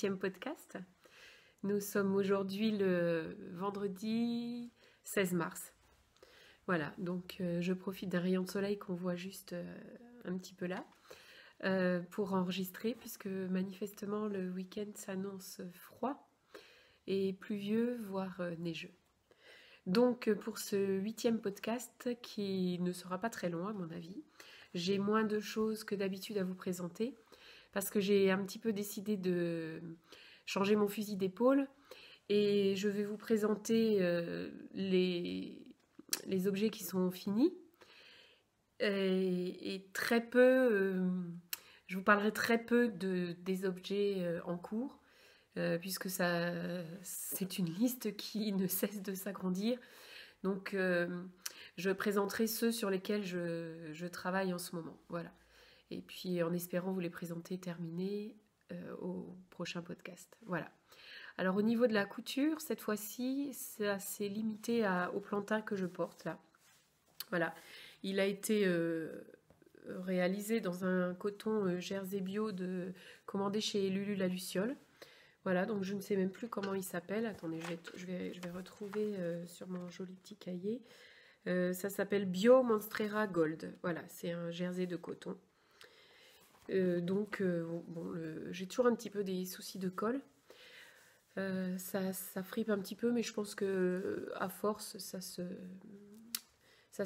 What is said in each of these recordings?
8e podcast. Nous sommes aujourd'hui le vendredi 16 mars. Voilà, donc je profite d'un rayon de soleil qu'on voit juste un petit peu là pour enregistrer, puisque manifestement le week-end s'annonce froid et pluvieux, voire neigeux. Donc pour ce 8e podcast, qui ne sera pas très long à mon avis, j'ai moins de choses que d'habitude à vous présenter, parce que j'ai un petit peu décidé de changer mon fusil d'épaule, et je vais vous présenter les objets qui sont finis, et très peu, je vous parlerai très peu des objets en cours, puisque c'est une liste qui ne cesse de s'agrandir. Donc, je présenterai ceux sur lesquels je travaille en ce moment. Voilà. Et puis, en espérant vous les présenter terminés au prochain podcast. Voilà. Alors, au niveau de la couture, cette fois-ci, ça s'est limité au plantain que je porte là. Voilà. Il a été réalisé dans un coton jersey bio commandé chez Lulu la Luciole. Voilà, donc je ne sais même plus comment il s'appelle. Attendez, je vais retrouver sur mon joli petit cahier. Ça s'appelle Bio Monstrera Gold. Voilà, c'est un jersey de coton. J'ai toujours un petit peu des soucis de colle. Ça fripe un petit peu, mais je pense que à force, ça se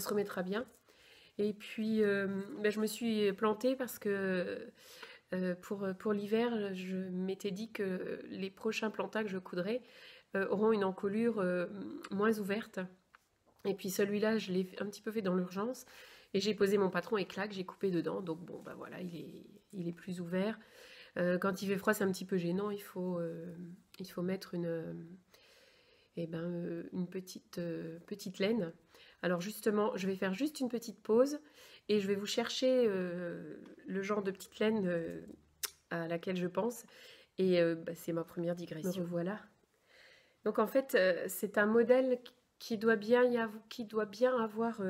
remettra bien. Et puis, je me suis plantée parce que pour l'hiver, je m'étais dit que les prochains plantins que je coudrais auront une encolure moins ouverte. Et puis celui-là, je l'ai un petit peu fait dans l'urgence. Et j'ai posé mon patron et clac, j'ai coupé dedans. Donc bon, bah voilà, il est plus ouvert. Quand il fait froid, c'est un petit peu gênant. Il faut mettre une petite laine. Alors justement, je vais faire juste une petite pause et je vais vous chercher le genre de petite laine à laquelle je pense. Et c'est ma première digression. Me revoilà. Donc en fait, c'est un modèle qui doit bien avoir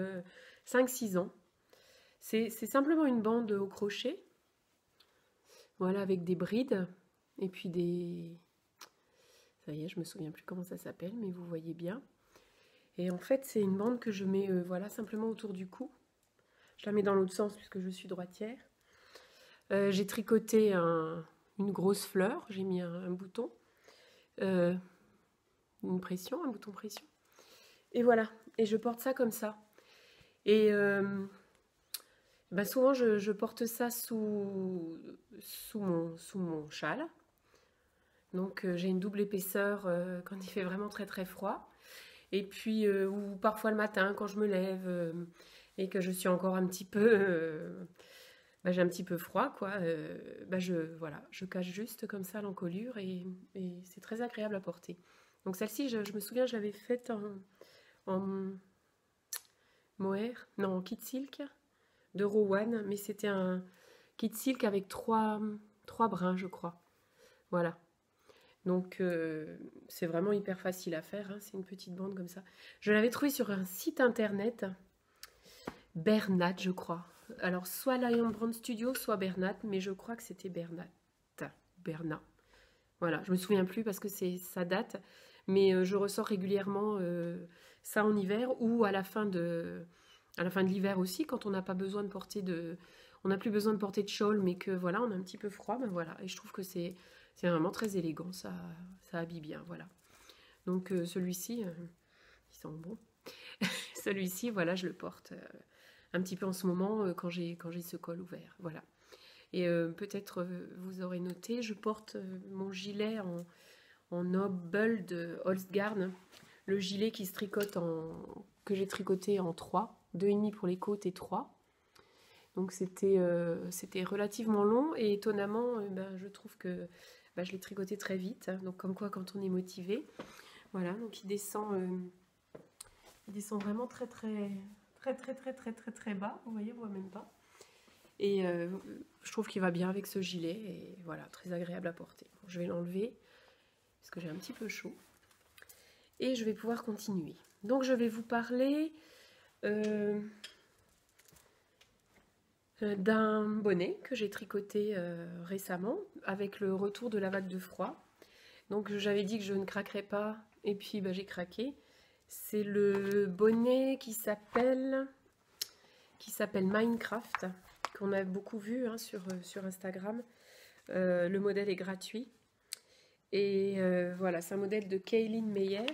5-6 ans. C'est simplement une bande au crochet. Voilà, avec des brides. Et puis des... Ça y est, je me souviens plus comment ça s'appelle, mais vous voyez bien. Et en fait, c'est une bande que je mets simplement autour du cou. Je la mets dans l'autre sens puisque je suis droitière. J'ai tricoté une grosse fleur. J'ai mis un bouton. Un bouton pression. Et voilà. Et je porte ça comme ça. Et souvent, je porte ça sous mon châle. Donc, j'ai une double épaisseur quand il fait vraiment très très froid. Et puis, ou parfois le matin, quand je me lève et que je suis encore un petit peu... j'ai un petit peu froid, quoi. Je cache juste comme ça l'encolure et c'est très agréable à porter. Donc celle-ci, je me souviens, je l'avais faite en mohair, non, en kit silk de Rowan, mais c'était un kit silk avec trois brins, je crois. Voilà. Donc, c'est vraiment hyper facile à faire, hein. C'est une petite bande comme ça. Je l'avais trouvé sur un site internet, Bernat, je crois. Alors, soit Lion Brand Studio, soit Bernat, mais je crois que c'était Bernat. Bernat. Voilà, je me souviens plus parce que ça date, mais je ressors régulièrement ça en hiver ou à la fin de l'hiver aussi, quand on n'a pas besoin de porter on n'a plus besoin de porter de shawl, mais que voilà, on a un petit peu froid, ben voilà. Et je trouve que c'est vraiment très élégant, ça habille bien, voilà. Donc celui-ci, il sent bon. Celui-ci, voilà, je le porte un petit peu en ce moment quand j'ai ce col ouvert, voilà. Et peut-être vous aurez noté, je porte mon gilet en noble de Holzgarn, le gilet qui se tricote que j'ai tricoté en 3, 2,5 pour les côtes et 3. Donc c'était relativement long et étonnamment, je trouve que je l'ai tricoté très vite. Donc comme quoi, quand on est motivé, voilà. Donc il descend vraiment très très très très très très très très bas. Vous voyez, on voit même pas. Et je trouve qu'il va bien avec ce gilet et voilà, très agréable à porter. Bon, je vais l'enlever parce que j'ai un petit peu chaud et je vais pouvoir continuer. Donc je vais vous parler d'un bonnet que j'ai tricoté récemment avec le retour de la vague de froid. Donc j'avais dit que je ne craquerais pas et puis bah, j'ai craqué. C'est le bonnet qui s'appelle Minecraft, qu'on a beaucoup vu hein, sur Instagram. Le modèle est gratuit. Et voilà, c'est un modèle de Kaylin Meyer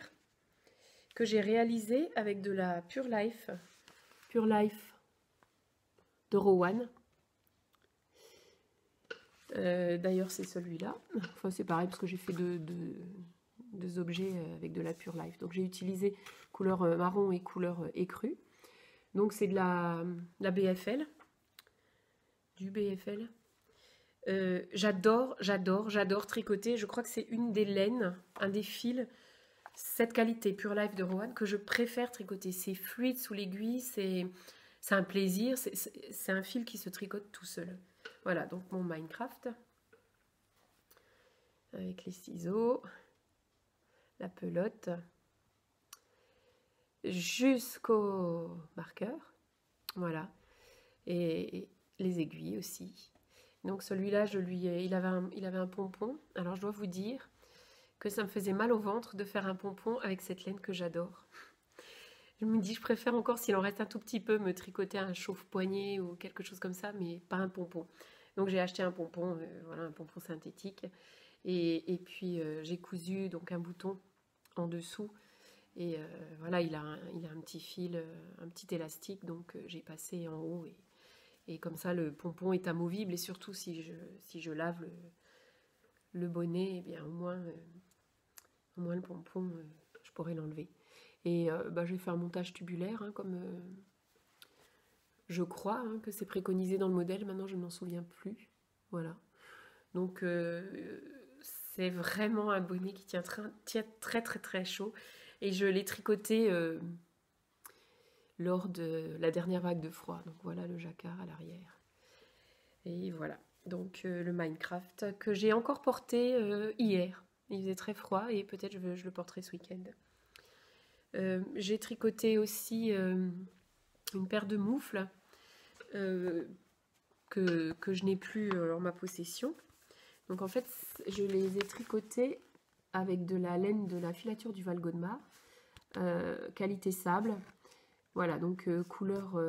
que j'ai réalisé avec de la Pure Life de Rowan. D'ailleurs, c'est celui-là. Enfin, c'est pareil parce que j'ai fait deux objets avec de la Pure Life. Donc, j'ai utilisé couleur marron et couleur écrue. Donc, c'est de la BFL. Du BFL. J'adore tricoter. Je crois que c'est une des laines, un des fils, cette qualité Pure Life de Rowan que je préfère tricoter. C'est fluide sous l'aiguille, c'est un plaisir. C'est un fil qui se tricote tout seul. Voilà, donc mon Minecraft. Avec les ciseaux, la pelote, jusqu'au marqueur. Voilà. Et les aiguilles aussi. Donc celui-là, il avait un pompon. Alors je dois vous dire que ça me faisait mal au ventre de faire un pompon avec cette laine que j'adore. Je me dis, je préfère encore, s'il en reste un tout petit peu, me tricoter un chauffe-poignet ou quelque chose comme ça, mais pas un pompon. Donc j'ai acheté un pompon, voilà, un pompon synthétique. Et puis j'ai cousu donc un bouton en dessous. Et voilà, il a un petit fil, un petit élastique, donc j'ai passé en haut. Et comme ça, le pompon est amovible. Et surtout, si je lave le bonnet, eh bien, au moins le pompon, je pourrais l'enlever. Et bah, je vais faire un montage tubulaire, hein, comme je crois hein, que c'est préconisé dans le modèle. Maintenant, je ne m'en souviens plus. Voilà. Donc, c'est vraiment un bonnet qui tient très, très, très chaud. Et je l'ai tricoté lors de la dernière vague de froid. Donc, voilà le jacquard à l'arrière. Et voilà. Donc, le Minecraft que j'ai encore porté hier. Il faisait très froid et peut-être je le porterai ce week-end. J'ai tricoté aussi une paire de moufles que je n'ai plus en ma possession. Donc en fait, je les ai tricotées avec de la laine de la filature du Val-Godemar, qualité sable. Voilà, donc couleur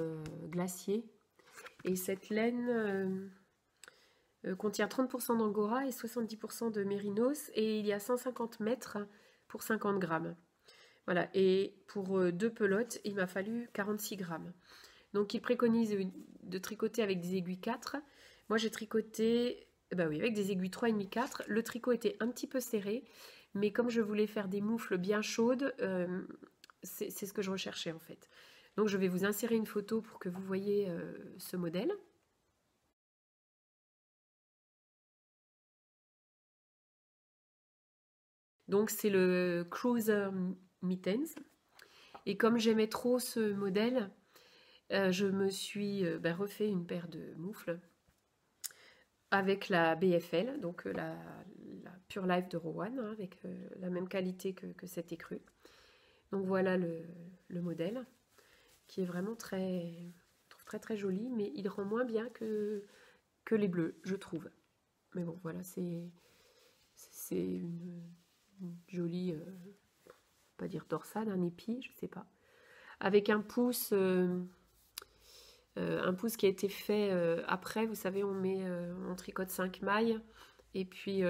glacier. Et cette laine contient 30% d'angora et 70% de mérinos. Et il y a 150 mètres pour 50 grammes. Voilà, et pour deux pelotes, il m'a fallu 46 grammes. Donc il préconise de tricoter avec des aiguilles 4. Moi j'ai tricoté bah oui, avec des aiguilles 3,5 4. Le tricot était un petit peu serré, mais comme je voulais faire des moufles bien chaudes, c'est ce que je recherchais en fait. Donc je vais vous insérer une photo pour que vous voyez ce modèle. Donc c'est le Cruiser Mittens. Et comme j'aimais trop ce modèle, je me suis refait une paire de moufles avec la BFL, donc la Pure Life de Rowan, hein, avec la même qualité que cette écrue. Donc voilà le modèle, qui est vraiment très, très très joli, mais il rend moins bien que les bleus, je trouve. Mais bon, voilà, c'est une jolie, pas dire dorsale, un épi, je sais pas. Avec un pouce qui a été fait après, vous savez, on tricote 5 mailles, et puis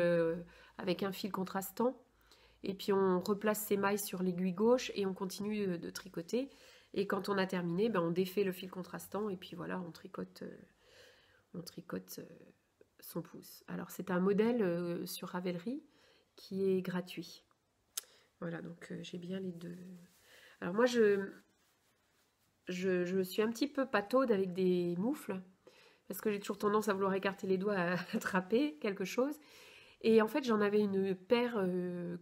avec un fil contrastant, et puis on replace ces mailles sur l'aiguille gauche, et on continue de tricoter, et quand on a terminé, ben, on défait le fil contrastant, et puis voilà, on tricote son pouce. Alors c'est un modèle sur Ravelry qui est gratuit. Voilà, donc j'ai bien les deux. Alors moi, je suis un petit peu pataude avec des moufles, parce que j'ai toujours tendance à vouloir écarter les doigts à attraper quelque chose. Et en fait, j'en avais une paire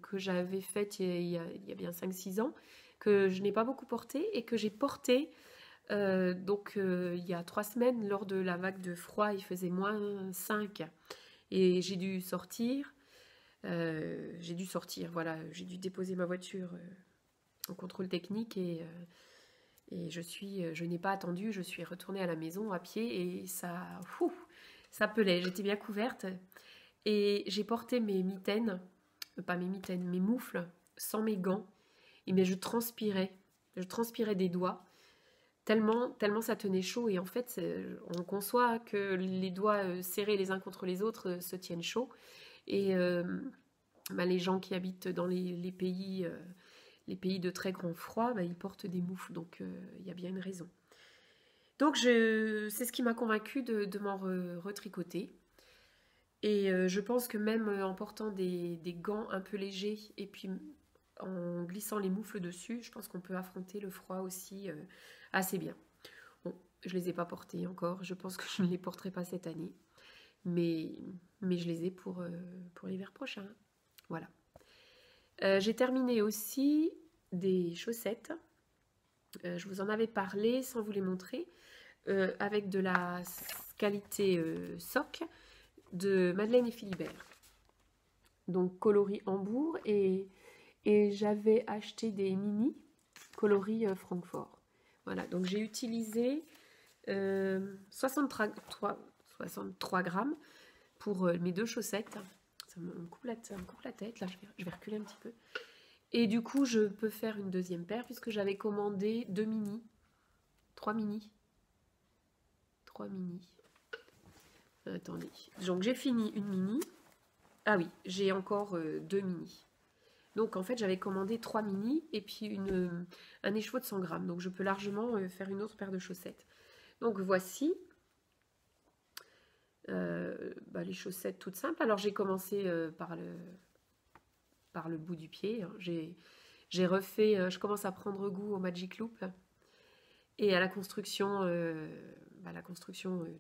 que j'avais faite il y a bien 5-6 ans, que je n'ai pas beaucoup portée, et que j'ai portée il y a 3 semaines, lors de la vague de froid, il faisait -5. Et j'ai dû sortir. Voilà, j'ai dû déposer ma voiture au contrôle technique, et Et je n'ai pas attendu, je suis retournée à la maison à pied et ça pelait. J'étais bien couverte et j'ai porté mes mitaines, pas mes mitaines, mes moufles, sans mes gants. Et mais je transpirais des doigts. Tellement ça tenait chaud et en fait on conçoit que les doigts serrés les uns contre les autres se tiennent chaud et bah, les gens qui habitent dans les pays de très grand froid, bah, ils portent des moufles, donc il y a bien une raison. Donc c'est ce qui m'a convaincue de m'en retricoter. Et je pense que même en portant des gants un peu légers et puis en glissant les moufles dessus, je pense qu'on peut affronter le froid aussi assez bien. Bon, je ne les ai pas portés encore, je pense que je ne les porterai pas cette année, mais je les ai pour l'hiver prochain. Voilà. J'ai terminé aussi des chaussettes. Je vous en avais parlé sans vous les montrer, avec de la qualité soc de Madeleine et Philibert. Donc coloris Hambourg et j'avais acheté des mini coloris Francfort. Voilà, donc j'ai utilisé 63 grammes pour mes 2 chaussettes. Ça me coupe la tête, là je vais reculer un petit peu. Et du coup je peux faire une deuxième paire puisque j'avais commandé 2 mini, 3 mini. Attendez, donc j'ai fini une mini. Ah oui, j'ai encore 2 mini. Donc en fait j'avais commandé 3 mini et puis un écheveau de 100 grammes. Donc je peux largement faire une autre paire de chaussettes. Donc voici les chaussettes toutes simples. Alors j'ai commencé par le bout du pied. Hein. J'ai refait, je commence à prendre goût au Magic Loop et à la construction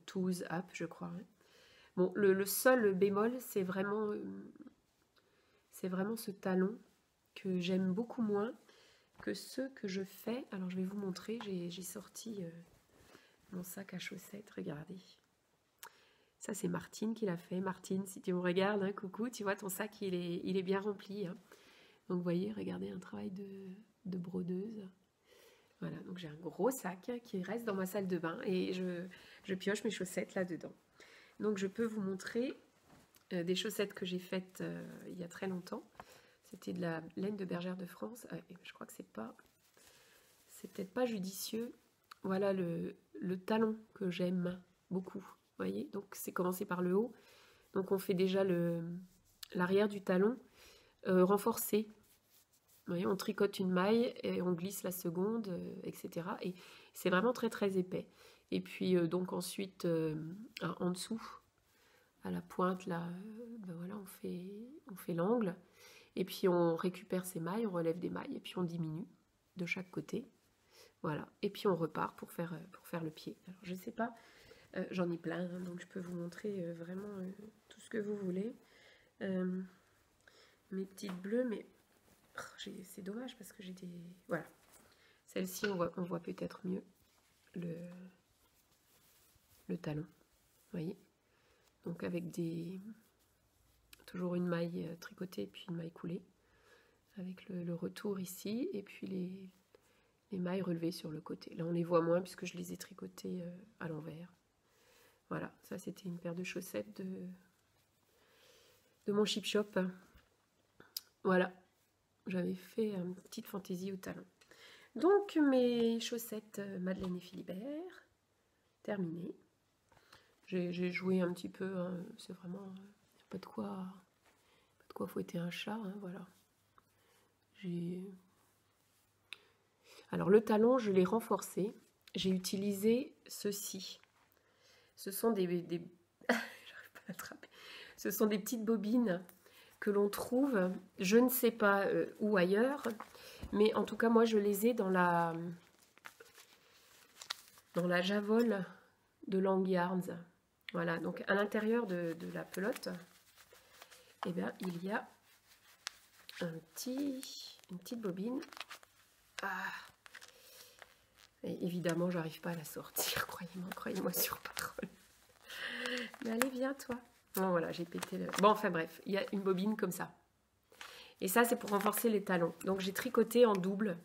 Tools Up, je crois. Hein. Bon, le seul bémol, c'est vraiment ce talon que j'aime beaucoup moins que ceux que je fais. Alors, je vais vous montrer. J'ai sorti mon sac à chaussettes. Regardez. Ça, c'est Martine qui l'a fait. Martine, si tu me regardes, hein, coucou, tu vois, ton sac, il est bien rempli. Hein. Donc, vous voyez, regardez, un travail de brodeuse. Voilà, donc j'ai un gros sac qui reste dans ma salle de bain et je pioche mes chaussettes là-dedans. Donc je peux vous montrer des chaussettes que j'ai faites il y a très longtemps. C'était de la laine de bergère de France. Je crois que c'est peut-être pas judicieux. Voilà le talon que j'aime beaucoup. Vous voyez, donc c'est commencé par le haut. Donc on fait déjà l'arrière du talon renforcé. Vous voyez, on tricote une maille et on glisse la seconde, etc. Et c'est vraiment très très épais. Et puis donc ensuite en dessous, à la pointe là, voilà, on fait l'angle. Et puis on récupère ces mailles, on relève des mailles et puis on diminue de chaque côté. Voilà. Et puis on repart pour faire le pied. Alors je sais pas, j'en ai plein, hein, donc je peux vous montrer vraiment tout ce que vous voulez. Mes petites bleues, mais c'est dommage parce que j'ai des... Voilà. Celle-ci, on voit peut-être mieux le talon. Vous voyez? Donc avec toujours une maille tricotée et puis une maille coulée. Avec le retour ici et puis les mailles relevées sur le côté. Là, on les voit moins puisque je les ai tricotées à l'envers. Voilà, ça c'était une paire de chaussettes de mon Chip Shop. Voilà. J'avais fait une petite fantaisie au talon. Donc mes chaussettes Madeleine et Philibert, terminées. J'ai joué un petit peu, hein, c'est vraiment pas de quoi fouetter un chat, hein, voilà. Alors le talon, je l'ai renforcé. J'ai utilisé ceci. Ce sont j'arrive pas à l'attraper. Ce sont des petites bobines que l'on trouve, je ne sais pas où ailleurs, mais en tout cas moi je les ai dans la Javol de Long Yarns. Voilà, donc à l'intérieur de la pelote, eh bien, il y a une petite bobine. Et évidemment j'arrive pas à la sortir, croyez-moi sur parole. Mais allez, viens toi. Bon voilà, j'ai pété le... Bon, enfin bref, il y a une bobine comme ça. Et ça, c'est pour renforcer les talons. Donc j'ai tricoté en double.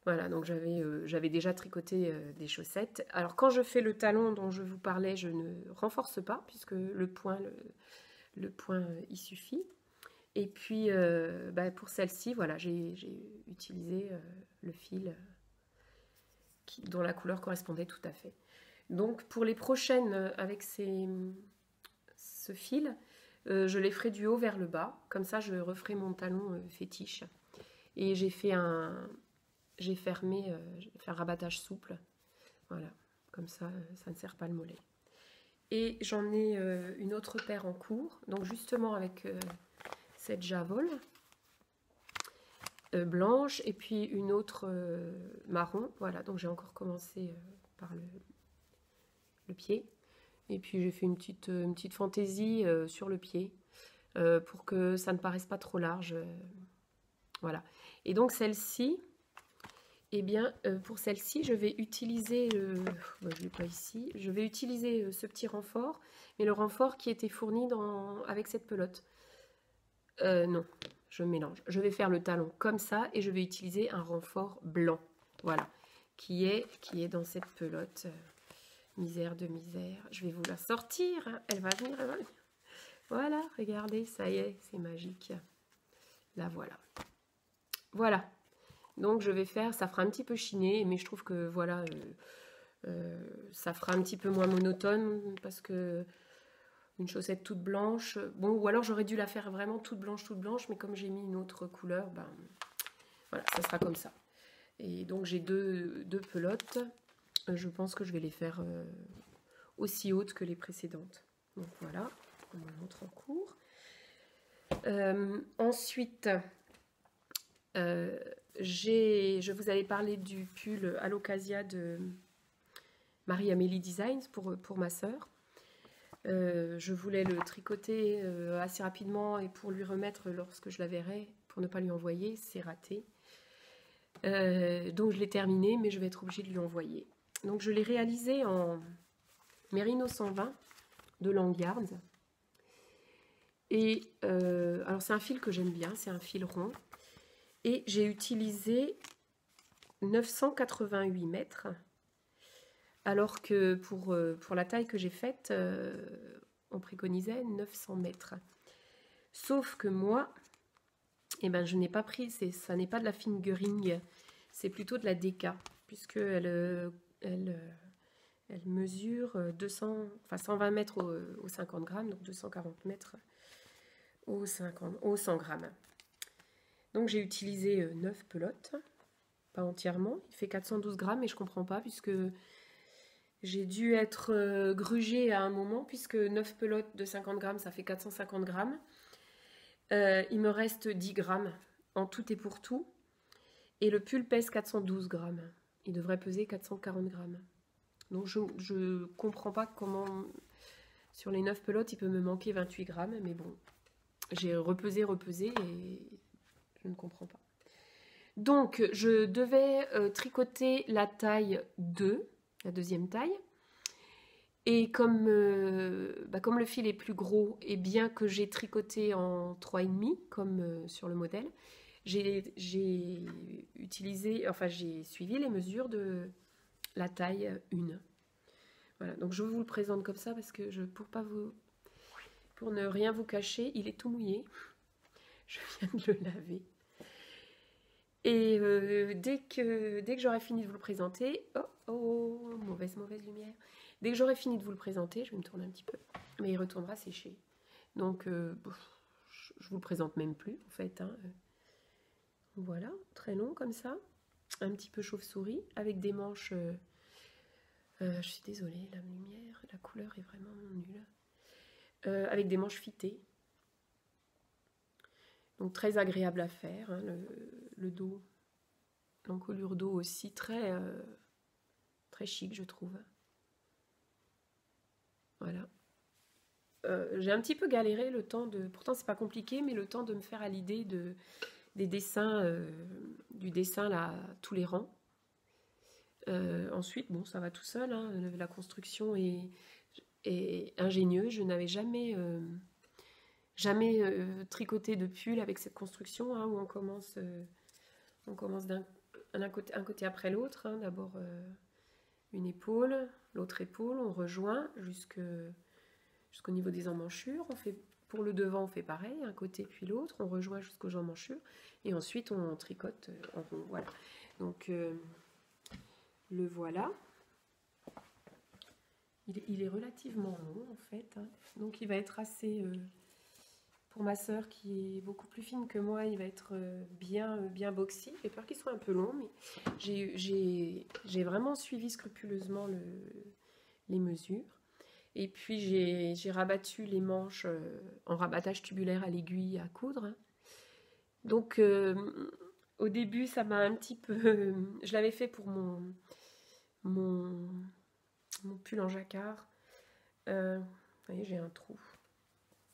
Voilà, donc j'avais déjà tricoté des chaussettes. Alors quand je fais le talon dont je vous parlais, je ne renforce pas puisque le point y suffit. Et puis bah, pour celle-ci, voilà, j'ai utilisé le fil dont la couleur correspondait tout à fait. Donc pour les prochaines avec ce fil, je les ferai du haut vers le bas. Comme ça, je referai mon talon fétiche. Et j'ai fait j'ai fait un rabattage souple. Voilà, comme ça, ça ne serre pas le mollet. Et j'en ai une autre paire en cours. Donc justement avec cette javole blanche et puis une autre marron. Voilà, donc j'ai encore commencé par le pied. Et puis j'ai fait une petite fantaisie sur le pied pour que ça ne paraisse pas trop large. Voilà. Et donc celle-ci, eh bien pour celle-ci, je vais utiliser, je l'ai pas ici, je vais utiliser ce petit renfort, mais le renfort qui était fourni avec cette pelote. Non, je mélange. Je vais faire le talon comme ça et je vais utiliser un renfort blanc. Voilà, qui est dans cette pelote. Misère de misère. Je vais vous la sortir. Hein. Elle va venir, elle va venir. Voilà, regardez, ça y est, c'est magique. La voilà. Voilà. Donc je vais faire, ça fera un petit peu chiné, mais je trouve que voilà, ça fera un petit peu moins monotone parce que une chaussette toute blanche, bon, ou alors j'aurais dû la faire vraiment toute blanche, mais comme j'ai mis une autre couleur, ben voilà, ça sera comme ça. Et donc j'ai deux pelotes. Je pense que je vais les faire aussi hautes que les précédentes. Donc voilà, on me montre en cours. Ensuite, je vous avais parlé du pull Alocasia de Marie-Amélie Designs pour ma sœur. Je voulais le tricoter assez rapidement et pour lui remettre lorsque je la verrai, pour ne pas lui envoyer, c'est raté. Donc je l'ai terminé, mais je vais être obligée de lui envoyer. Donc je l'ai réalisé en Merino 120 de Langyards. Et alors c'est un fil que j'aime bien, c'est un fil rond. Et j'ai utilisé 988 mètres. Alors que pour la taille que j'ai faite, on préconisait 900 mètres. Sauf que moi, eh ben, je n'ai pas pris, ça n'est pas de la fingering, c'est plutôt de la DK, puisqu'elle elle mesure 120 mètres au 50 grammes, donc 240 mètres au 100 grammes. Donc j'ai utilisé 9 pelotes, pas entièrement, il fait 412 grammes et je ne comprends pas puisque j'ai dû être grugée à un moment puisque 9 pelotes de 50 grammes ça fait 450 grammes. Il me reste 10 grammes en tout et pour tout et le pull pèse 412 grammes. Il devrait peser 440 grammes. Donc je ne comprends pas comment sur les 9 pelotes il peut me manquer 28 grammes, mais bon, j'ai repesé et je ne comprends pas. Donc je devais tricoter la taille 2, la deuxième taille, et comme le fil est plus gros, et bien que j'ai tricoté en 3,5 comme sur le modèle, j'ai suivi les mesures de la taille 1. Voilà, donc je vous le présente comme ça parce que pour ne rien vous cacher, il est tout mouillé. Je viens de le laver. Et dès que j'aurai fini de vous le présenter, mauvaise lumière. Dès que j'aurai fini de vous le présenter, je vais me tourner un petit peu, mais il retournera sécher. Donc je vous le présente même plus en fait. Hein. Voilà, très long comme ça, un petit peu chauve-souris avec des manches. Je suis désolée, la lumière, la couleur est vraiment nulle. Avec des manches fitées. Donc très agréable à faire. Hein, le dos, l'encolure dos aussi très chic, je trouve. Voilà. J'ai un petit peu galéré le temps de... Pourtant, c'est pas compliqué, mais le temps de me faire à l'idée des dessins, du dessin là, tous les rangs. Ensuite, bon, ça va tout seul. Hein, la construction est ingénieuse. Je n'avais jamais tricoté de pull avec cette construction hein, où on commence un côté après l'autre, hein. D'abord une épaule, l'autre épaule, on rejoint jusqu'au niveau des emmanchures. On fait, pour le devant, on fait pareil, un côté puis l'autre, on rejoint jusqu'aux emmanchures, et ensuite on tricote en rond. Voilà. Donc le voilà. Il est relativement long en fait, hein. Donc il va être assez... pour ma sœur qui est beaucoup plus fine que moi, il va être bien boxy. J'ai peur qu'il soit un peu long, mais j'ai vraiment suivi scrupuleusement les mesures. Et puis j'ai rabattu les manches en rabattage tubulaire à l'aiguille à coudre. Donc au début ça m'a un petit peu... je l'avais fait pour mon pull en jacquard. Vous voyez, j'ai un trou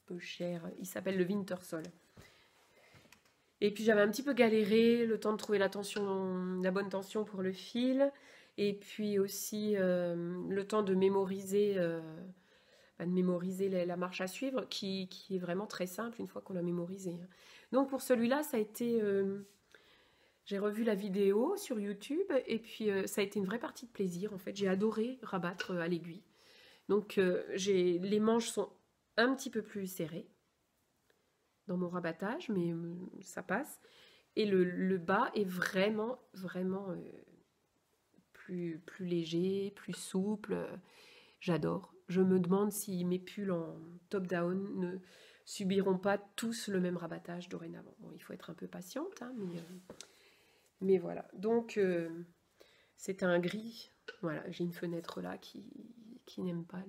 peu cher. Il s'appelle le Wintersol. Et puis j'avais un petit peu galéré, le temps de trouver la bonne tension pour le fil. Et puis aussi le temps de mémoriser, la marche à suivre, qui est vraiment très simple une fois qu'on l'a mémorisé. Donc pour celui-là, ça a été... j'ai revu la vidéo sur YouTube et puis ça a été une vraie partie de plaisir. En fait, j'ai adoré rabattre à l'aiguille. Donc les manches sont un petit peu plus serrées dans mon rabattage, mais ça passe. Et le bas est vraiment plus léger, plus souple. J'adore. Je me demande si mes pulls en top-down ne subiront pas tous le même rabattage dorénavant. Bon, il faut être un peu patiente, hein, mais voilà. Donc, c'est un gris. Voilà, j'ai une fenêtre là qui n'aime pas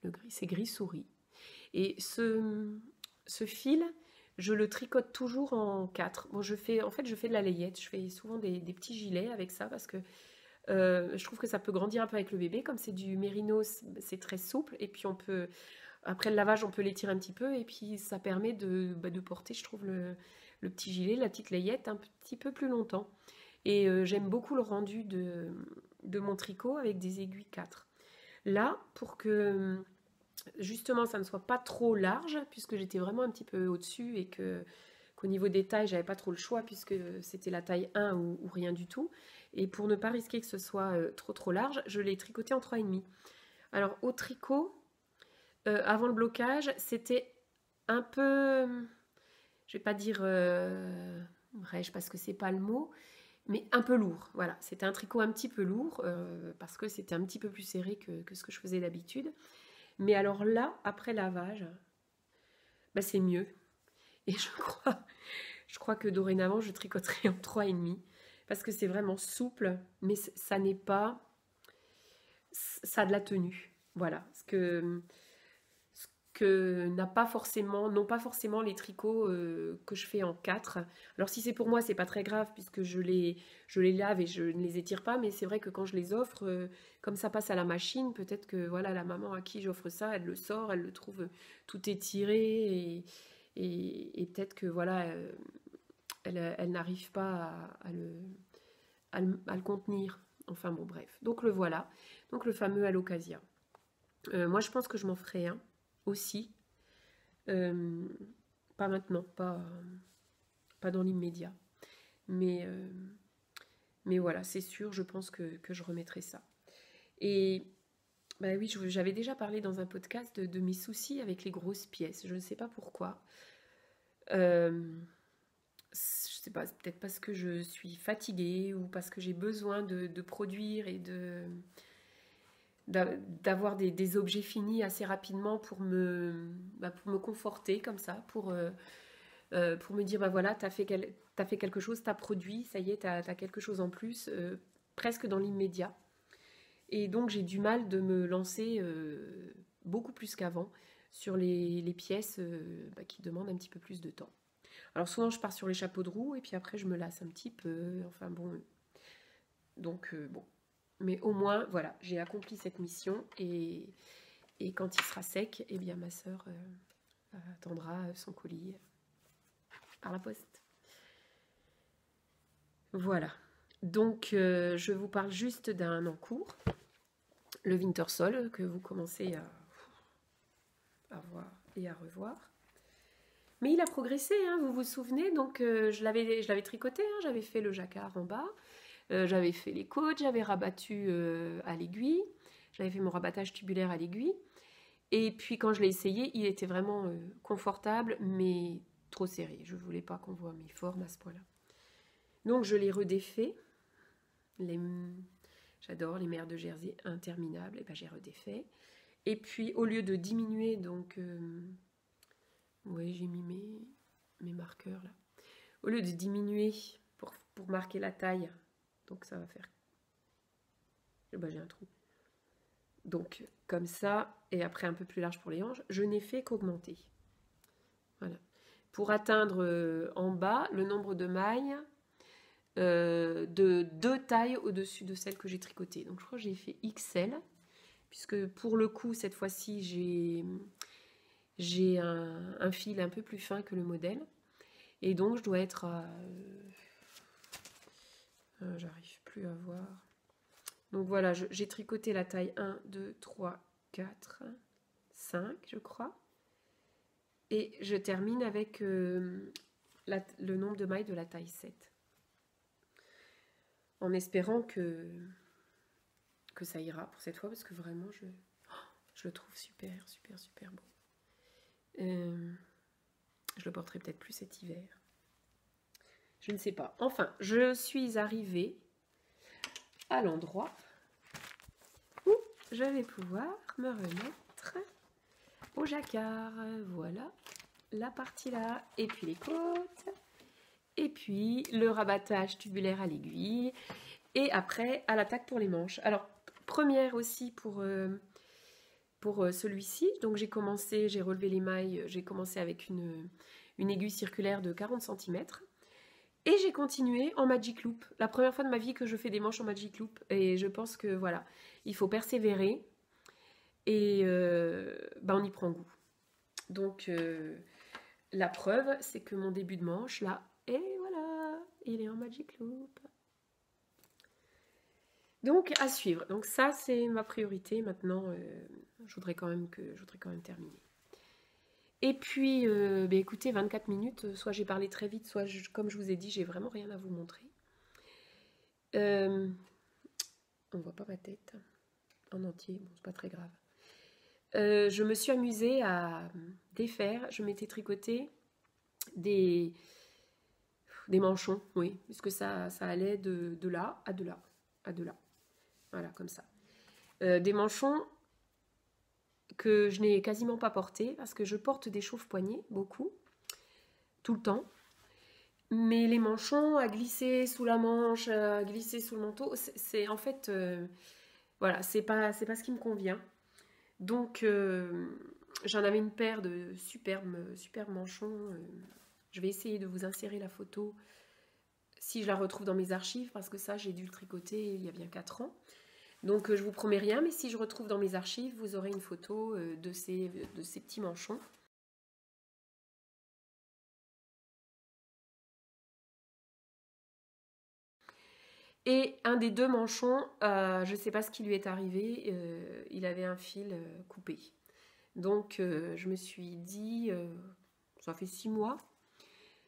le gris. C'est gris souris. Et ce fil, je le tricote toujours en 4. Bon, je fais de la layette. Je fais souvent des petits gilets avec ça parce que je trouve que ça peut grandir un peu avec le bébé. Comme c'est du mérino, c'est très souple. Et puis après le lavage, on peut l'étirer un petit peu. Et puis ça permet de porter, je trouve, le petit gilet, la petite layette un petit peu plus longtemps. Et j'aime beaucoup le rendu de mon tricot avec des aiguilles 4. Là, pour que justement ça ne soit pas trop large, puisque j'étais vraiment un petit peu au-dessus et qu'au niveau des tailles, j'avais pas trop le choix puisque c'était la taille 1 ou rien du tout. Et pour ne pas risquer que ce soit trop large, je l'ai tricoté en 3,5. Alors au tricot, avant le blocage, c'était un peu, je vais pas dire rêche parce que c'est pas le mot, mais un peu lourd. Voilà, c'était un tricot un petit peu lourd parce que c'était un petit peu plus serré que ce que je faisais d'habitude. Mais alors là, après lavage, c'est mieux. Et je crois que dorénavant, je tricoterai en 3,5 parce que c'est vraiment souple, mais ça n'est pas... Ça a de la tenue. Voilà, ce que n'ont pas forcément les tricots que je fais en 4. Alors si c'est pour moi, c'est pas très grave puisque je les lave et je ne les étire pas, mais c'est vrai que quand je les offre, comme ça passe à la machine, peut-être que voilà, la maman à qui j'offre ça, elle le sort, elle le trouve tout étiré et peut-être que voilà, elle n'arrive pas à le contenir. Enfin bon, bref. Donc le voilà. Donc le fameux Alocasia. Moi, je pense que je m'en ferai un aussi. Pas maintenant, pas dans l'immédiat. Mais voilà, c'est sûr, je pense que je remettrai ça. Et oui, j'avais déjà parlé dans un podcast de mes soucis avec les grosses pièces. Je ne sais pas pourquoi. Je sais pas, peut-être parce que je suis fatiguée ou parce que j'ai besoin de produire et d'avoir des objets finis assez rapidement pour me conforter comme ça, pour me dire voilà, t'as fait quelque chose, t'as produit, ça y est, t'as quelque chose en plus, presque dans l'immédiat. Et donc j'ai du mal de me lancer beaucoup plus qu'avant sur les pièces qui demandent un petit peu plus de temps. Alors souvent je pars sur les chapeaux de roue et puis après je me lasse un petit peu, enfin bon. Donc bon. Mais au moins, voilà, j'ai accompli cette mission et quand il sera sec, eh bien ma sœur attendra son colis par la poste. Voilà. Donc je vous parle juste d'un en cours, le Wintersol, que vous commencez à voir et à revoir. Mais il a progressé, hein, vous vous souvenez, donc je l'avais tricoté, hein, j'avais fait le jacquard en bas, j'avais fait les côtes, j'avais rabattu à l'aiguille, j'avais fait mon rabattage tubulaire à l'aiguille. Et puis quand je l'ai essayé, il était vraiment confortable, mais trop serré. Je ne voulais pas qu'on voit mes formes à ce point-là. Donc je l'ai redéfait. J'adore les mères de Jersey interminables. Et ben j'ai redéfait. Et puis au lieu de diminuer, donc ouais, j'ai mis mes marqueurs là. Au lieu de diminuer pour marquer la taille, donc ça va faire. Et ben j'ai un trou. Donc comme ça, et après un peu plus large pour les hanches, je n'ai fait qu'augmenter. Voilà. Pour atteindre en bas le nombre de mailles de 2 tailles au-dessus de celle que j'ai tricotée. Donc je crois que j'ai fait XL, puisque pour le coup, cette fois-ci, j'ai un fil un peu plus fin que le modèle. Et donc je dois être à... j'arrive plus à voir. Donc voilà, j'ai tricoté la taille 1, 2, 3, 4, 5, je crois. Et je termine avec le nombre de mailles de la taille 7. En espérant que ça ira pour cette fois, parce que vraiment, je le trouve super, super, super beau. Je le porterai peut-être plus cet hiver. Je ne sais pas. Enfin, je suis arrivée à l'endroit où je vais pouvoir me remettre au jacquard. Voilà, la partie là, et puis les côtes, et puis le rabattage tubulaire à l'aiguille, et après à l'attaque pour les manches. Alors, première aussi pour celui-ci, donc j'ai relevé les mailles, j'ai commencé avec une aiguille circulaire de 40 cm, et j'ai continué en Magic Loop. La première fois de ma vie que je fais des manches en Magic Loop, et je pense que voilà, il faut persévérer, et on y prend goût. Donc la preuve, c'est que mon début de manche, là, et voilà, il est en Magic Loop. Donc à suivre. Donc ça, c'est ma priorité. Maintenant, je voudrais quand même terminer. Et puis, écoutez, 24 minutes, soit j'ai parlé très vite, soit, comme je vous ai dit, j'ai vraiment rien à vous montrer. On voit pas ma tête en entier, bon, c'est pas très grave. Je me suis amusée à défaire, je m'étais tricoté des manchons, oui, puisque ça allait de là à de là, à de là. Voilà, comme ça. Des manchons que je n'ai quasiment pas portés, parce que je porte des chauffe-poignets, beaucoup, tout le temps. Mais les manchons, à glisser sous la manche, à glisser sous le manteau, c'est en fait... voilà, c'est pas ce qui me convient. Donc, j'en avais une paire de superbes manchons. Je vais essayer de vous insérer la photo si je la retrouve dans mes archives, parce que ça, j'ai dû le tricoter il y a bien 4 ans. Donc, je vous promets rien, mais si je retrouve dans mes archives, vous aurez une photo de ces petits manchons. Et un des 2 manchons, je ne sais pas ce qui lui est arrivé, il avait un fil coupé. Donc, je me suis dit, ça fait 6 mois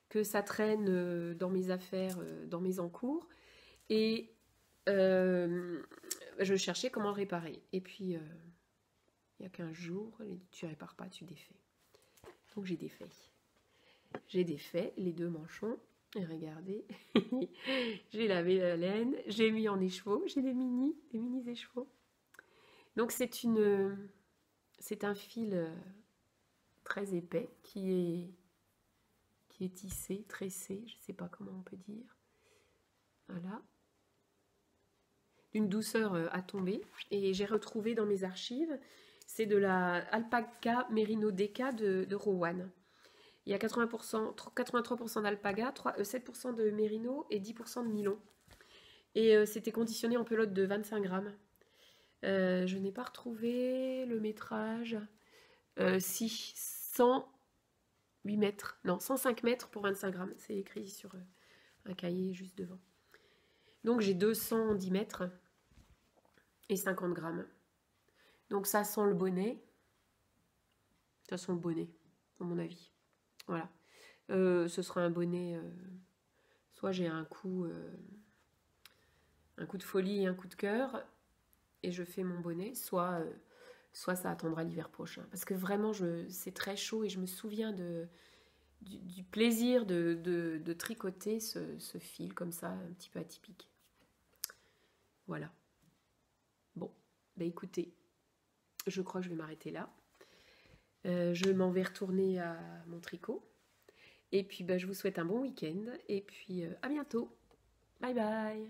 que ça traîne dans mes affaires, dans mes encours. Et je cherchais comment le réparer. Et puis, il y a 15 jours, tu ne répares pas, tu défais. Donc, j'ai défait. J'ai défait les 2 manchons. Et regardez, j'ai lavé la laine, j'ai mis en écheveau, j'ai des mini écheveaux. Donc, c'est un fil très épais qui est tissé, tressé, je ne sais pas comment on peut dire. Voilà. D'une douceur à tomber. Et j'ai retrouvé dans mes archives, c'est de la Alpaca Merino DK de Rowan. Il y a 83% d'alpaga, 7% de mérino et 10% de nylon. Et c'était conditionné en pelote de 25 grammes. Je n'ai pas retrouvé le métrage. Si, 108 mètres. Non, 105 mètres pour 25 grammes. C'est écrit sur un cahier juste devant. Donc j'ai 210 mètres et 50 grammes. Donc ça sent le bonnet. Ça sent le bonnet, à mon avis. Voilà. Ce sera un bonnet, soit j'ai un coup de folie et un coup de cœur, et je fais mon bonnet, soit ça attendra l'hiver prochain. Parce que vraiment, c'est très chaud, et je me souviens du plaisir de tricoter ce fil comme ça, un petit peu atypique. Voilà. Bon, bah écoutez, je crois que je vais m'arrêter là. Je m'en vais retourner à mon tricot. Et puis, bah, je vous souhaite un bon week-end. Et puis, à bientôt. Bye bye.